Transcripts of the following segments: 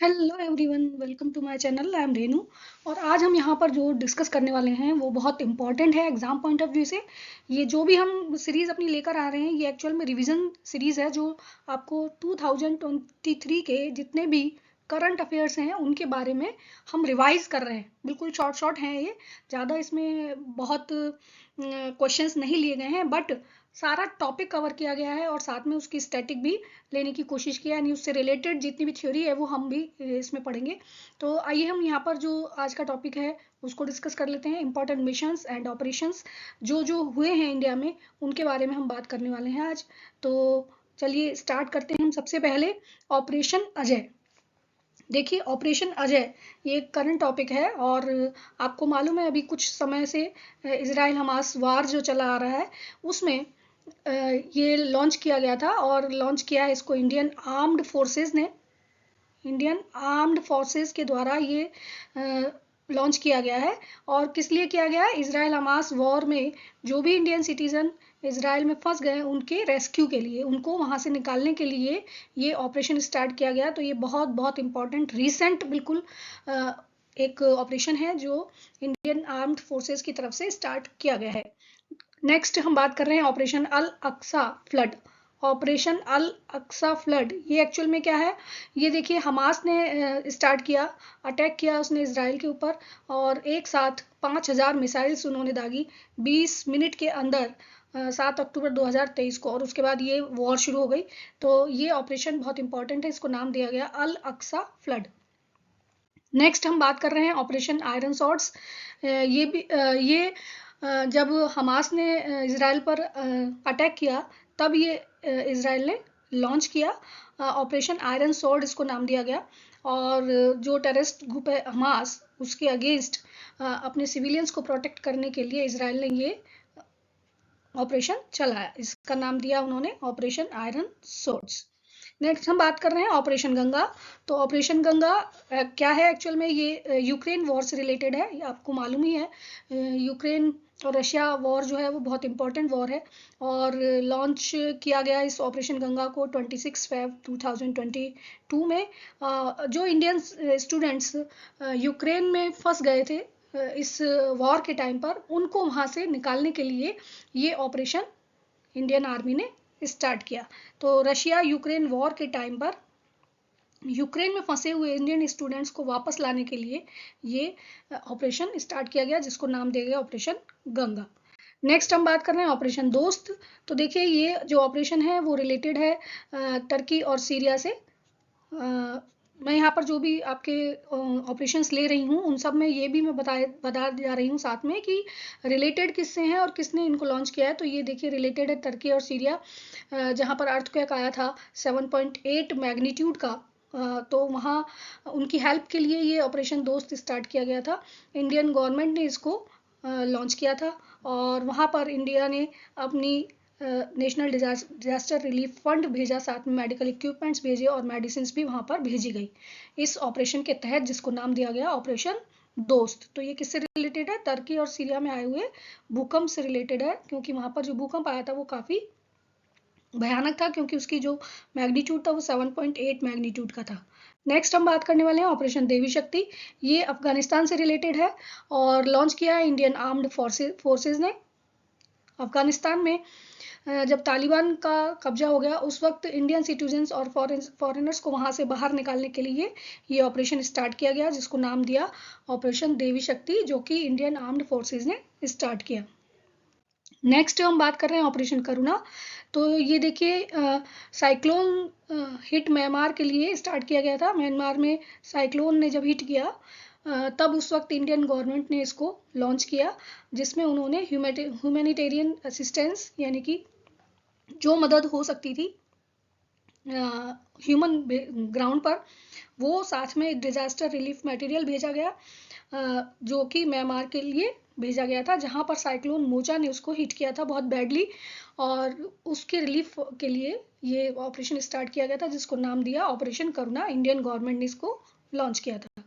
Hello everyone, welcome to my channel. I am Renu. और आज हम यहाँ पर जो डिस्कस करने वाले हैं वो बहुत इंपॉर्टेंट है एग्जाम पॉइंट ऑफ व्यू से। ये जो भी हम सीरीज़ अपनी लेकर आ रहे हैं ये एक्चुअल में रिवीजन सीरीज़ है, जो आपको 2023 के जितने भी करंट अफेयर्स हैं उनके बारे में हम रिवाइज कर रहे हैं। बिल्कुल शॉर्ट शॉर्ट हैं ये, ज़्यादा इसमें बहुत क्वेश्चंस नहीं लिए गए हैं, बट सारा टॉपिक कवर किया गया है और साथ में उसकी स्टैटिक भी लेने की कोशिश किया, यानी उससे रिलेटेड जितनी भी थ्योरी है वो हम भी इसमें पढ़ेंगे। तो आइए हम यहाँ पर जो आज का टॉपिक है उसको डिस्कस कर लेते हैं। इंपॉर्टेंट मिशंस एंड ऑपरेशंस जो जो हुए हैं इंडिया में उनके बारे में हम बात करने वाले हैं आज। तो चलिए स्टार्ट करते हैं हम। सबसे पहले ऑपरेशन अजय। देखिए, ऑपरेशन अजय ये करंट टॉपिक है और आपको मालूम है अभी कुछ समय से इजराइल हमास वार जो चला आ रहा है उसमें ये लॉन्च किया गया था, और लॉन्च किया है इसको इंडियन आर्म्ड फोर्सेस ने। इंडियन आर्म्ड फोर्सेस के द्वारा ये लॉन्च किया गया है। और किस लिए किया गया है? इजराइल हमास वॉर में जो भी इंडियन सिटीजन इजराइल में फंस गए उनके रेस्क्यू के लिए, उनको वहां से निकालने के लिए ये ऑपरेशन स्टार्ट किया गया। तो ये बहुत बहुत इंपॉर्टेंट रिसेंट बिल्कुल एक ऑपरेशन है जो इंडियन आर्म्ड फोर्सेस की तरफ से स्टार्ट किया गया है। नेक्स्ट हम बात कर रहे हैं ऑपरेशन अल अक्सा फ्लड। ऑपरेशन अल अक्सा फ्लड ये एक्चुअल में क्या है? ये देखिए, हमास ने स्टार्ट किया, अटैक किया उसने इसराइल के ऊपर, और एक साथ 5000 मिसाइल्स उन्होंने दागी 20 मिनट के अंदर 7 अक्टूबर 2023 को, और उसके बाद ये वॉर शुरू हो गई। तो ये ऑपरेशन बहुत इंपॉर्टेंट है, इसको नाम दिया गया अल अक्सा फ्लड। नेक्स्ट हम बात कर रहे हैं ऑपरेशन आयरन सॉर्ड्स। ये जब हमास ने इसराइल पर अटैक किया तब ये इसराइल ने लॉन्च किया ऑपरेशन आयरन सॉर्ड, इसको नाम दिया गया। और जो टेररिस्ट ग्रुप है हमास, उसके अगेंस्ट अपने सिविलियंस को प्रोटेक्ट करने के लिए इसराइल ने ये ऑपरेशन चलाया, इसका नाम दिया उन्होंने ऑपरेशन आयरन सोर्ड्स। नेक्स्ट हम बात कर रहे हैं ऑपरेशन गंगा। तो ऑपरेशन गंगा क्या है एक्चुअल में? ये यूक्रेन वॉर से रिलेटेड है, ये आपको मालूम ही है। यूक्रेन और रशिया वॉर जो है वो बहुत इंपॉर्टेंट वॉर है, और लॉन्च किया गया इस ऑपरेशन गंगा को 26 फेब 2022 में। जो इंडियन स्टूडेंट्स यूक्रेन में फंस गए थे इस वॉर के टाइम पर, उनको वहां से निकालने के लिए ये ऑपरेशन इंडियन आर्मी ने स्टार्ट किया। तो रशिया यूक्रेन वॉर के टाइम पर यूक्रेन में फंसे हुए इंडियन स्टूडेंट्स को वापस लाने के लिए ये ऑपरेशन स्टार्ट किया गया, जिसको नाम दिया गया ऑपरेशन गंगा। नेक्स्ट हम बात कर रहे हैं ऑपरेशन दोस्त। तो देखिए, ये जो ऑपरेशन है वो रिलेटेड है टर्की और सीरिया से। मैं यहाँ पर जो भी आपके ऑपरेशंस ले रही हूँ उन सब में ये भी मैं बता जा रही हूँ साथ में कि रिलेटेड किससे हैं और किसने इनको लॉन्च किया है। तो ये देखिए, रिलेटेड है टर्की और सीरिया, जहाँ पर अर्थक्वेक आया था 7.8 मैग्नीट्यूड का। तो वहाँ उनकी हेल्प के लिए ये ऑपरेशन दोस्त स्टार्ट किया गया था। इंडियन गवर्नमेंट ने इसको लॉन्च किया था, और वहाँ पर इंडिया ने अपनी नेशनल डिजास्टर रिलीफ फंड भेजा, साथ में मेडिकल इक्विपमेंट्स भेजे और मेडिसिन भी वहां पर भेजी गई इस ऑपरेशन के तहत, जिसको नाम दिया गया ऑपरेशन दोस्त। तो ये किससे रिलेटेड है? टर्की और सीरिया में आए हुए भूकंप से रिलेटेड है, क्योंकि वहां पर जो भूकंप आया था वो काफी भयानक था, क्योंकि उसकी जो मैग्नीट्यूड था वो 7.8 मैग्नीट्यूड का था। नेक्स्ट हम बात करने वाले हैं ऑपरेशन देवी शक्ति। ये अफगानिस्तान से रिलेटेड है और लॉन्च किया है इंडियन आर्म्ड फोर्सेज ने। अफगानिस्तान में जब तालिबान का कब्जा हो गया उस वक्त इंडियन सिटीजन्स और फॉरेनर्स को वहां से बाहर निकालने के लिए ये ऑपरेशन स्टार्ट किया गया, जिसको नाम दिया ऑपरेशन देवी शक्ति, जो कि इंडियन आर्म्ड फोर्सेज ने स्टार्ट किया। नेक्स्ट हम बात कर रहे हैं ऑपरेशन करुणा। तो ये देखिए, साइक्लोन हिट म्यांमार के लिए स्टार्ट किया गया था। म्यांमार में साइक्लोन ने जब हिट किया तब उस वक्त इंडियन गवर्नमेंट ने इसको लॉन्च किया, जिसमें उन्होंने ह्यूमैनिटेरियन असिस्टेंस, यानी कि जो मदद हो सकती थी ह्यूमन ग्राउंड पर, वो साथ में एक डिजास्टर रिलीफ मटेरियल भेजा गया, जो कि म्यांमार के लिए भेजा गया था, जहां पर साइक्लोन मोजा ने उसको हिट किया था बहुत बैडली, और उसके रिलीफ के लिए ये ऑपरेशन स्टार्ट किया गया था, जिसको नाम दिया ऑपरेशन करुणा। इंडियन गवर्नमेंट ने इसको लॉन्च किया था।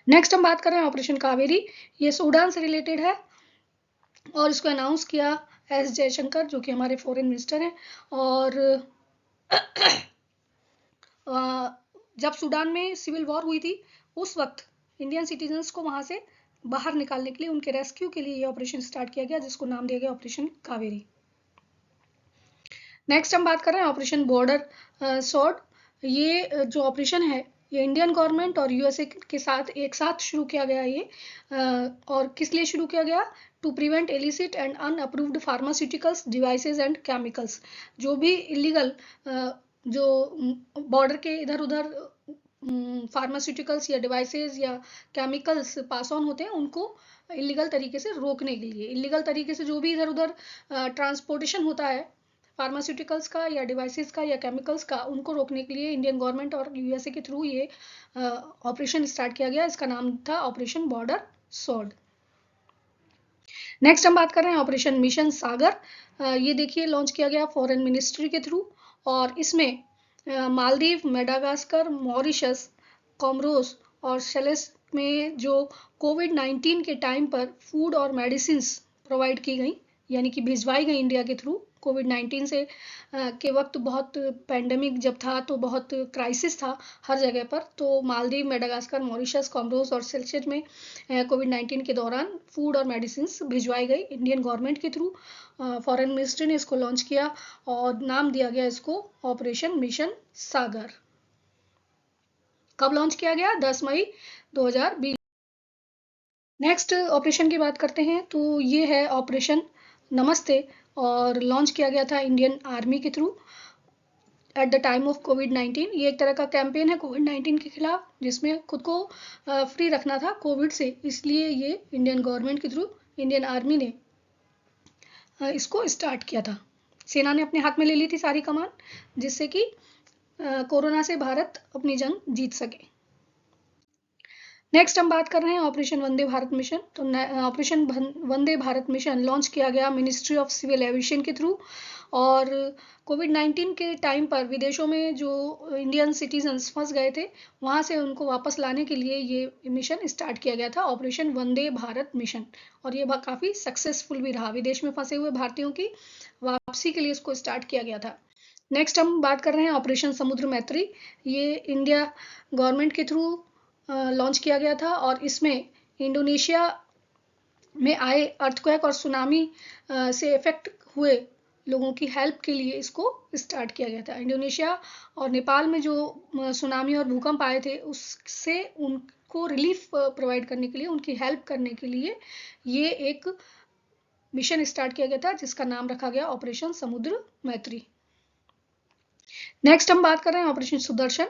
नेक्स्ट हम बात कर रहे हैं ऑपरेशन कावेरी। ये सूडान से रिलेटेड है और इसको अनाउंस किया एस जयशंकर, जो कि हमारे फॉरेन मिनिस्टर हैं। और जब सूडान में सिविल वॉर हुई थी उस वक्त इंडियन सिटीजन्स को वहां से बाहर निकालने के लिए, उनके रेस्क्यू के लिए ये ऑपरेशन स्टार्ट किया गया, जिसको नाम दिया गया ऑपरेशन कावेरी। नेक्स्ट हम बात कर रहे हैं ऑपरेशन बॉर्डर सॉर्ड। ये जो ऑपरेशन है ये इंडियन गवर्नमेंट और यूएसए के साथ एक साथ शुरू किया गया ये, और किस लिए शुरू किया गया? To prevent illicit and unapproved pharmaceuticals devices and chemicals. जो भी इलीगल जो बॉर्डर के इधर उधर फार्मास्यूटिकल्स या डिवाइसेस या केमिकल्स पास ऑन होते हैं उनको इलीगल तरीके से रोकने के लिए, इलीगल तरीके से जो भी इधर उधर ट्रांसपोर्टेशन होता है फार्मास्यूटिकल्स का या डिवाइसेस का या केमिकल्स का, उनको रोकने के लिए इंडियन गवर्नमेंट और यूएसए के थ्रू ये ऑपरेशन स्टार्ट किया गया। इसका नाम था ऑपरेशन बॉर्डर सॉर्ड। नेक्स्ट हम बात कर रहे हैं ऑपरेशन मिशन सागर। ये देखिए लॉन्च किया गया फॉरेन मिनिस्ट्री के थ्रू, और इसमें मालदीव, मेडागास्कर, मॉरिशस, कोमोरोस और सेलेस में जो कोविड-19 के टाइम पर फूड और मेडिसिन प्रोवाइड की गई, यानी कि भिजवाई गई इंडिया के थ्रू। कोविड-19 से के वक्त बहुत पैंडेमिक जब था तो बहुत क्राइसिस था हर जगह पर, तो मालदीव, मेडागास्कर, मॉरिशस, कोमोरोस और सेशेल्स में कोविड-19 के दौरान फूड और मेडिसिन भिजवाई गई इंडियन गवर्नमेंट के थ्रू। फॉरेन मिनिस्ट्री ने इसको लॉन्च किया और नाम दिया गया इसको ऑपरेशन मिशन सागर। कब लॉन्च किया गया? 10 मई 2020। नेक्स्ट ऑपरेशन की बात करते हैं तो ये है ऑपरेशन नमस्ते, और लॉन्च किया गया था इंडियन आर्मी के through at the time of कोविड-19। ये एक तरह का कैंपेन है कोविड-19 के खिलाफ, जिसमें खुद को फ्री रखना था कोविड से, इसलिए ये इंडियन गवर्नमेंट के थ्रू इंडियन आर्मी ने इसको स्टार्ट किया था। सेना ने अपने हाथ में ले ली थी सारी कमान, जिससे कि कोरोना से भारत अपनी जंग जीत सके। नेक्स्ट हम बात कर रहे हैं ऑपरेशन वंदे भारत मिशन। तो operation Vande Bharat mission launch किया गया मिनिस्ट्री ऑफ सिविल एविएशन के थ्रू, और कोविड-19 के टाइम पर विदेशों में जो इंडियन सिटीजन्स फंस गए थे वहां से उनको वापस लाने के लिए ये मिशन स्टार्ट किया गया था, ऑपरेशन वंदे भारत मिशन, और ये काफी सक्सेसफुल भी रहा। विदेश में फंसे हुए भारतीयों की वापसी के लिए इसको स्टार्ट किया गया था। नेक्स्ट हम बात कर रहे हैं ऑपरेशन समुद्र मैत्री। ये इंडिया गवर्नमेंट के थ्रू लॉन्च किया गया था, और इसमें इंडोनेशिया में आए अर्थक्वेक और सुनामी से इफेक्ट हुए लोगों की हेल्प के लिए इसको स्टार्ट किया गया था। इंडोनेशिया और नेपाल में जो सुनामी और भूकंप आए थे उससे उनको रिलीफ प्रोवाइड करने के लिए, उनकी हेल्प करने के लिए ये एक मिशन स्टार्ट किया गया था, जिसका नाम रखा गया ऑपरेशन समुद्र मैत्री। नेक्स्ट हम बात कर रहे हैं ऑपरेशन सुदर्शन।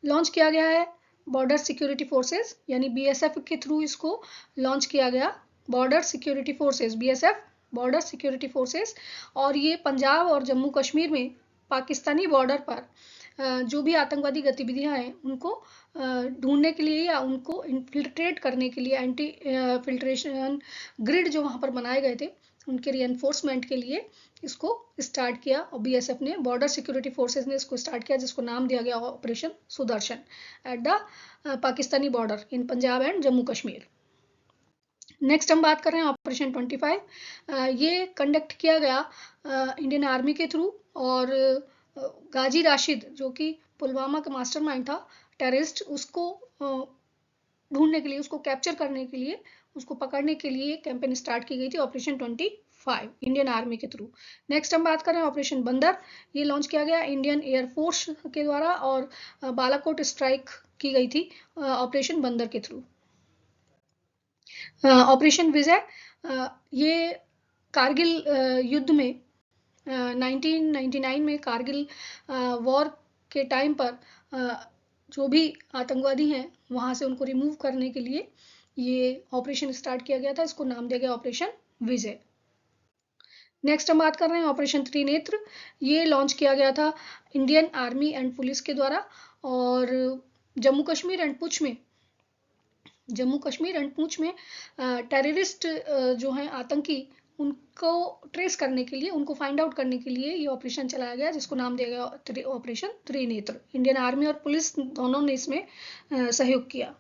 लॉन्च किया गया है बॉर्डर सिक्योरिटी फोर्सेस यानी बीएसएफ के थ्रू इसको लॉन्च किया गया, border security forces BSF, border security forces. और ये पंजाब और जम्मू कश्मीर में पाकिस्तानी बॉर्डर पर जो भी आतंकवादी गतिविधियां हैं उनको ढूंढने के लिए या उनको इन्फिल्ट्रेट करने के लिए, एंटी फिल्ट्रेशन ग्रिड जो वहां पर बनाए गए थे उनके रिएंफोर्समेंट के लिए इसको स्टार्ट किया, और बीएसएफ ने, बॉर्डर सिक्योरिटी फोर्सेस ने इसको स्टार्ट किया, जिसको नाम दिया गया operation Sudarshan at the Pakistani border in Punjab and Jammu Kashmir. Next हम बात कर रहे हैं ऑपरेशन 25। ये कंडक्ट किया गया इंडियन आर्मी के थ्रू, और गाजी राशिद जो कि पुलवामा का मास्टरमाइंड था टेररिस्ट, उसको ढूंढने के लिए, उसको कैप्चर करने के लिए, उसको पकड़ने के लिए कैंपेन स्टार्ट की गई थी ऑपरेशन 25 इंडियन आर्मी के थ्रू। नेक्स्ट हम बात करें ऑपरेशन बंदर। ये लॉन्च किया गया इंडियन एयरफोर्स के द्वारा, और बालाकोट स्ट्राइक की गई थी ऑपरेशन बंदर के थ्रू। ऑपरेशन विजय, ये कारगिल युद्ध में 1999 में कारगिल वॉर के टाइम पर जो भी आतंकवादी हैं वहां से उनको रिमूव करने के लिए ये ऑपरेशन स्टार्ट किया गया था, इसको नाम दिया गया ऑपरेशन विजय। नेक्स्ट हम बात कर रहे हैं ऑपरेशन त्रिनेत्र। ये लॉन्च किया गया था इंडियन आर्मी एंड पुलिस के द्वारा, और जम्मू कश्मीर एंड पुंछ में टेररिस्ट जो हैं आतंकी, उनको ट्रेस करने के लिए, उनको फाइंड आउट करने के लिए ये ऑपरेशन चलाया गया, जिसको नाम दिया गया ऑपरेशन त्रिनेत्र। इंडियन आर्मी और पुलिस दोनों ने इसमें सहयोग किया।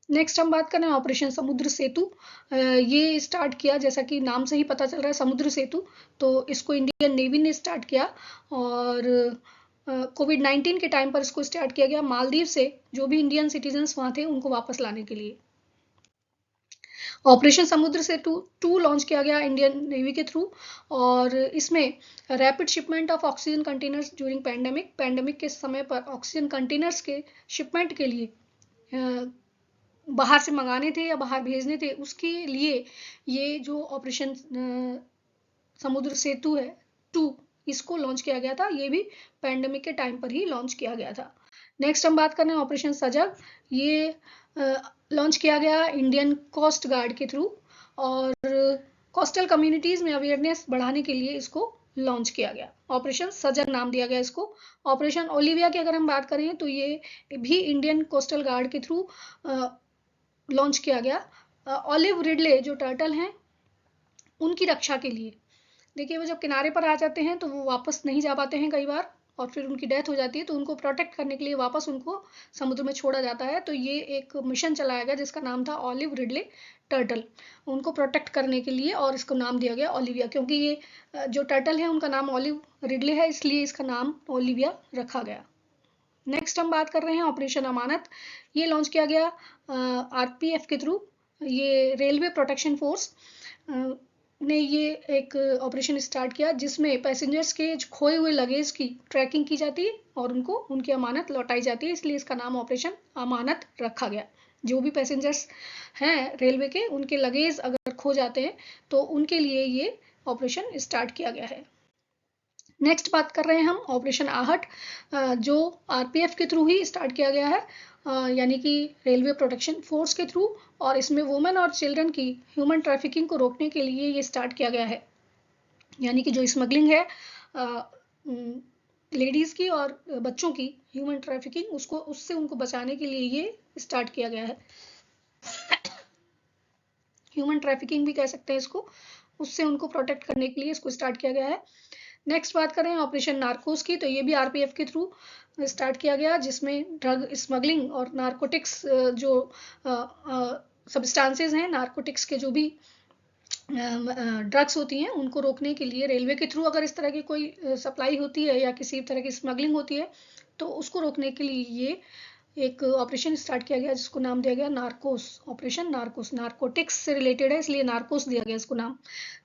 नेक्स्ट हम बात कर रहे हैं ऑपरेशन समुद्र सेतु। ये स्टार्ट किया, जैसा कि नाम से ही पता चल रहा है समुद्र सेतु, तो इसको इंडियन नेवी ने स्टार्ट किया, और कोविड-19 के टाइम पर इसको स्टार्ट किया गया मालदीव से जो भी इंडियन सिटीजन्स वहाँ थे उनको वापस लाने के लिए। ऑपरेशन समुद्र सेतु 2 लॉन्च किया गया इंडियन नेवी के थ्रू, और इसमें rapid shipment of oxygen containers during pandemic के समय पर ऑक्सीजन कंटेनर्स के शिपमेंट के लिए बाहर से मंगाने थे या बाहर भेजने थे, उसके लिए ये जो ऑपरेशन समुद्र सेतु है 2 इसको लॉन्च किया गया था। ये भी पैंडेमिक के टाइम पर ही लॉन्च किया गया था। नेक्स्ट हम बात कर रहे हैं ऑपरेशन सजग। ये लॉन्च किया गया इंडियन कोस्ट गार्ड के थ्रू, और कोस्टल कम्युनिटीज में अवेयरनेस बढ़ाने के लिए इसको लॉन्च किया गया। ऑपरेशन सजग नाम दिया गया इसको। ऑपरेशन ओलिविया की अगर हम बात करें तो ये भी इंडियन कोस्टल गार्ड के थ्रू लॉन्च किया गया। ऑलिव रिडले जो टर्टल हैं उनकी रक्षा के लिए। देखिए वो जब किनारे पर आ जाते हैं तो वो वापस नहीं जा पाते हैं कई बार, और फिर उनकी डेथ हो जाती है, तो उनको प्रोटेक्ट करने के लिए वापस उनको समुद्र में छोड़ा जाता है। तो ये एक मिशन चलाया गया जिसका नाम था ऑलिव रिडले टर्टल, उनको प्रोटेक्ट करने के लिए, और इसको नाम दिया गया ओलिविया, क्योंकि ये जो टर्टल है उनका नाम ऑलिव रिडले है, इसलिए इसका नाम ओलिविया रखा गया। नेक्स्ट हम बात कर रहे हैं ऑपरेशन अमानत। ये लॉन्च किया गया आरपीएफ के थ्रू। ये रेलवे प्रोटेक्शन फोर्स ने ये एक ऑपरेशन स्टार्ट किया जिसमें पैसेंजर्स के खोए हुए लगेज की ट्रैकिंग की जाती है और उनको उनकी अमानत लौटाई जाती है, इसलिए इसका नाम ऑपरेशन अमानत रखा गया। जो भी पैसेंजर्स हैं रेलवे के, उनके लगेज अगर खो जाते हैं तो उनके लिए ये ऑपरेशन स्टार्ट किया गया है। नेक्स्ट बात कर रहे हैं हम ऑपरेशन आहट, जो आरपीएफ के थ्रू ही स्टार्ट किया गया है, यानी कि रेलवे प्रोटेक्शन फोर्स के थ्रू, और इसमें वुमेन और चिल्ड्रन की ह्यूमन ट्रैफिकिंग को रोकने के लिए ये स्टार्ट किया गया है। यानी कि जो स्मगलिंग है लेडीज़ की और बच्चों की ह्यूमन ट्रैफिकिंग, उससे उनको बचाने के लिए ये स्टार्ट किया गया है। ह्यूमन ट्रैफिकिंग भी कह सकते हैं इसको, उससे उनको प्रोटेक्ट करने के लिए इसको स्टार्ट किया गया है। नेक्स्ट बात करें ऑपरेशन नार्कोस की, तो ये भी आरपीएफ के थ्रू स्टार्ट किया गया, जिसमें ड्रग स्मगलिंग और नार्कोटिक्स जो सब्सटेंसेस हैं, नार्कोटिक्स के जो भी ड्रग्स होती हैं उनको रोकने के लिए रेलवे के थ्रू अगर इस तरह की कोई सप्लाई होती है या किसी तरह की स्मगलिंग होती है तो उसको रोकने के लिए ये एक ऑपरेशन स्टार्ट किया गया जिसको नाम दिया गया नार्कोस। ऑपरेशन नार्कोस नार्कोटिक्स से रिलेटेड है, इसलिए नार्कोस दिया गया इसको नाम।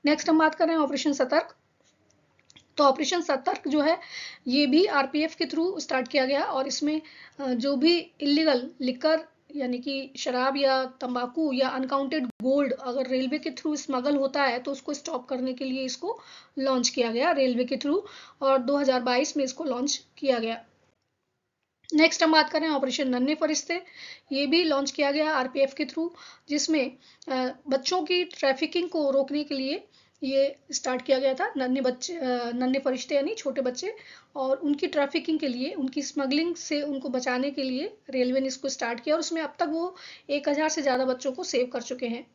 नेक्स्ट हम बात कर रहे हैं ऑपरेशन सतर्क। तो ऑपरेशन सतर्क जो है ये भी आरपीएफ के थ्रू स्टार्ट किया गया, और इसमें जो भी इलीगल लिकर यानी कि शराब या तंबाकू या अनकाउंटेड गोल्ड अगर रेलवे के थ्रू स्मगल होता है तो उसको स्टॉप करने के लिए इसको लॉन्च किया गया रेलवे के थ्रू, और 2022 में इसको लॉन्च किया गया। नेक्स्ट हम बात करें ऑपरेशन नन्हे फरिश्ते। ये भी लॉन्च किया गया आरपीएफ के थ्रू, जिसमें बच्चों की ट्रैफिकिंग को रोकने के लिए ये स्टार्ट किया गया था। नन्हे फरिश्ते यानी छोटे बच्चे, और उनकी ट्रैफिकिंग के लिए, उनकी स्मगलिंग से उनको बचाने के लिए रेलवे ने इसको स्टार्ट किया, और उसमें अब तक वो 1000 से ज़्यादा बच्चों को सेव कर चुके हैं।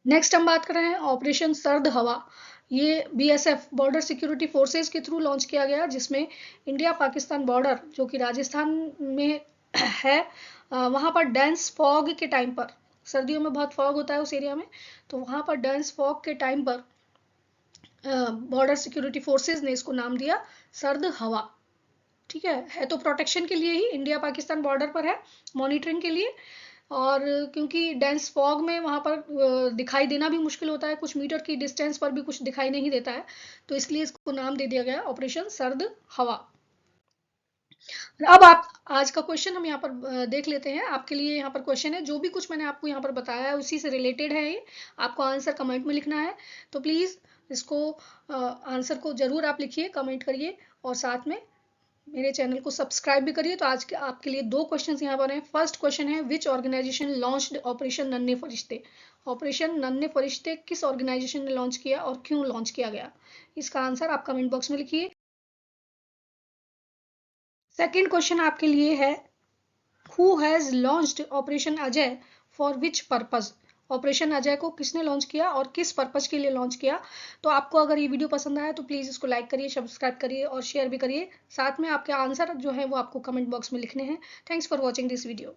नेक्स्ट हम बात कर रहे हैं ऑपरेशन सर्द हवा। ये बीएसएफ बॉर्डर सिक्योरिटी फोर्सेस के थ्रू लॉन्च किया गया, जिसमें इंडिया पाकिस्तान बॉर्डर जो कि राजस्थान में है, वहाँ पर डेंस फॉग के टाइम पर, सर्दियों में बहुत फॉग होता है उस एरिया में, तो वहाँ पर डेंस फॉग के टाइम पर बॉर्डर सिक्योरिटी फोर्सेस ने इसको नाम दिया सर्द हवा। ठीक है तो प्रोटेक्शन के लिए ही इंडिया पाकिस्तान बॉर्डर पर है, मॉनिटरिंग के लिए, और क्योंकि डेंस फॉग में वहाँ पर दिखाई देना भी मुश्किल होता है, कुछ मीटर की डिस्टेंस पर भी कुछ दिखाई नहीं देता है, तो इसलिए इसको नाम दे दिया गया ऑपरेशन सर्द हवा। अब आप आज का क्वेश्चन हम यहाँ पर देख लेते हैं। आपके लिए यहाँ पर क्वेश्चन है, जो भी कुछ मैंने आपको यहाँ पर बताया है उसी से रिलेटेड है ये, आपको आंसर कमेंट में लिखना है, तो प्लीज़ इसको आंसर को ज़रूर आप लिखिए, कमेंट करिए, और साथ में मेरे चैनल को सब्सक्राइब भी करिए। तो आज के आपके लिए 2 क्वेश्चंस यहाँ पर हैं। फर्स्ट क्वेश्चन है, विच ऑर्गेनाइजेशन लॉन्च्ड ऑपरेशन नन्हे फरिश्ते। ऑपरेशन नन्हे फरिश्ते किस ऑर्गेनाइजेशन ने लॉन्च किया और क्यों लॉन्च किया गया, इसका आंसर आप कमेंट बॉक्स में लिखिए। सेकेंड क्वेश्चन आपके लिए है, who has launched operation Ajay for which purpose. Operation Ajay को किसने लॉन्च किया और किस पर्पज के लिए लॉन्च किया। तो आपको अगर ये वीडियो पसंद आया तो प्लीज़ इसको लाइक करिए, सब्सक्राइब करिए और शेयर भी करिए। साथ में आपके आंसर जो है वो आपको कमेंट बॉक्स में लिखने हैं। Thanks for watching this video.